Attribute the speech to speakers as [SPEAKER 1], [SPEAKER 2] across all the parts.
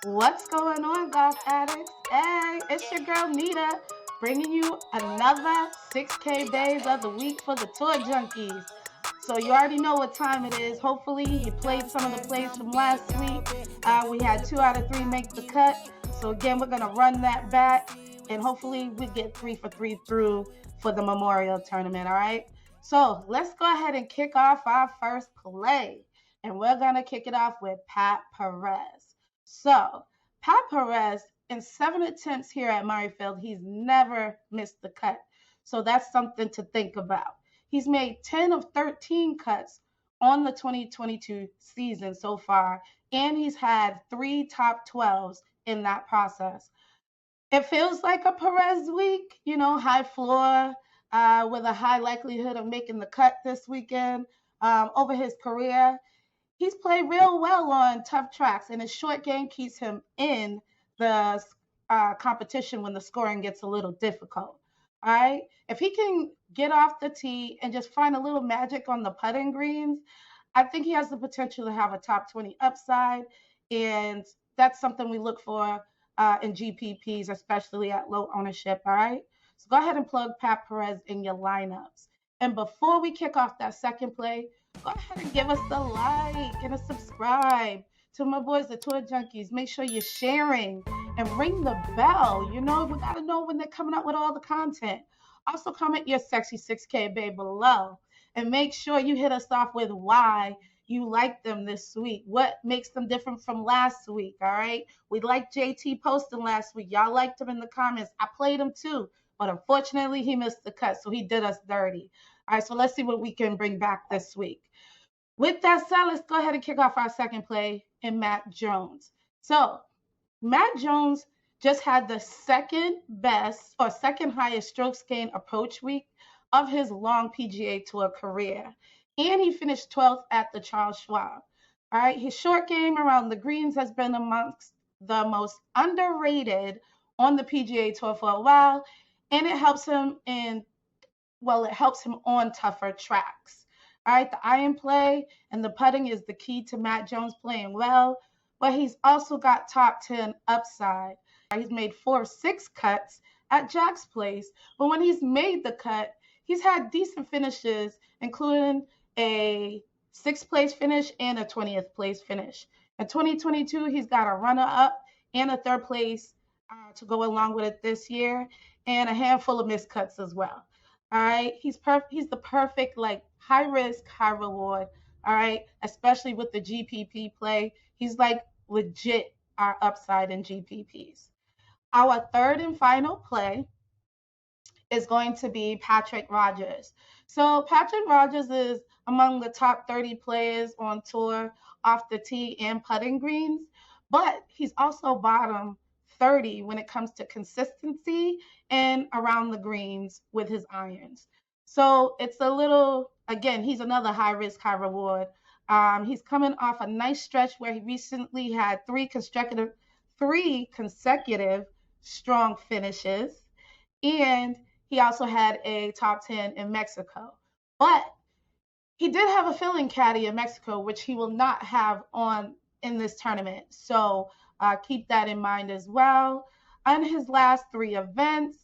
[SPEAKER 1] What's going on, golf addicts? Hey, it's your girl Nita, bringing you another 6K days of the week for the tour junkies. So you already know what time it is. Hopefully you played some of the plays from last week. We had 2 out of 3 make the cut. So again, we're gonna run that back, and hopefully we get 3 for 3 through for the Memorial Tournament. All right. So let's go ahead and kick off our first play, and we're gonna kick it off with Pat Perez. So, Pat Perez, in 7 attempts here at Murrayfield, he's never missed the cut. So, that's something to think about. He's made 10 of 13 cuts on the 2022 season so far, and he's had 3 top 12s in that process. It feels like a Perez week, high floor with a high likelihood of making the cut this weekend. Over his career, he's played real well on tough tracks, and his short game keeps him in the competition when the scoring gets a little difficult. All right. If he can get off the tee and just find a little magic on the putting greens, I think he has the potential to have a top 20 upside. And that's something we look for in GPPs, especially at low ownership. All right. So go ahead and plug Pat Perez in your lineups. And before we kick off that second play, go ahead and give us a like and a subscribe to my boys, the Tour Junkies. Make sure you're sharing and ring the bell. We got to know when they're coming up with all the content. Also, comment your sexy 6K babe below. And make sure you hit us off with why you like them this week. What makes them different from last week, all right? We liked JT posting last week. Y'all liked him in the comments. I played him too, but unfortunately, he missed the cut, so he did us dirty. All right, so let's see what we can bring back this week. With that said, let's go ahead and kick off our second play in Matt Jones. So, Matt Jones just had the second best or second highest strokes gained approach week of his long PGA Tour career. And he finished 12th at the Charles Schwab. All right, his short game around the greens has been amongst the most underrated on the PGA Tour for a while, and it helps him on tougher tracks. All right, the iron play and the putting is the key to Matt Jones playing well, but he's also got top 10 upside. He's made 4 of 6 cuts at Jack's Place, but when he's made the cut, he's had decent finishes, including a 6th place finish and a 20th place finish. In 2022, he's got a runner-up and a 3rd place to go along with it this year, and a handful of missed cuts as well. All right, he's the perfect high risk, high reward. All right, especially with the GPP play, he's legit our upside in GPPs. Our third and final play is going to be Patrick Rodgers. So Patrick Rodgers is among the top 30 players on tour off the tee and putting greens, but he's also bottom 30 when it comes to consistency and around the greens with his irons. So it's a little, again, he's another high risk, high reward. He's coming off a nice stretch where he recently had 3 consecutive strong finishes, and he also had a top 10 in Mexico. But he did have a filling caddy in Mexico, which he will not have on in this tournament. So keep that in mind as well. On his last 3 events,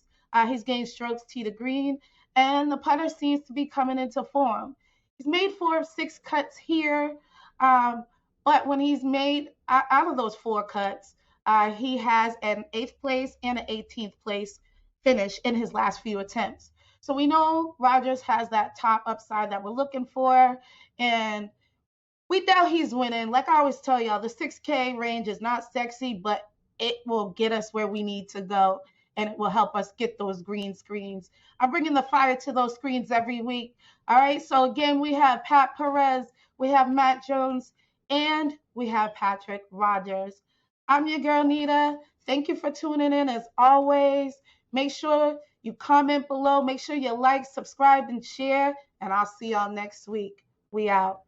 [SPEAKER 1] he's gained strokes tee to green, and the putter seems to be coming into form. He's made 4 of 6 cuts here, but when he's made out of those 4 cuts, he has an 8th place and an 18th place finish in his last few attempts. So we know Rodgers has that top upside that we're looking for, and we doubt he's winning. Like I always tell y'all, the 6K range is not sexy, but it will get us where we need to go, and it will help us get those green screens. I'm bringing the fire to those screens every week. All right, so again, we have Pat Perez, we have Matt Jones, and we have Patrick Rodgers. I'm your girl, Nita. Thank you for tuning in as always. Make sure you comment below. Make sure you like, subscribe, and share, and I'll see y'all next week. We out.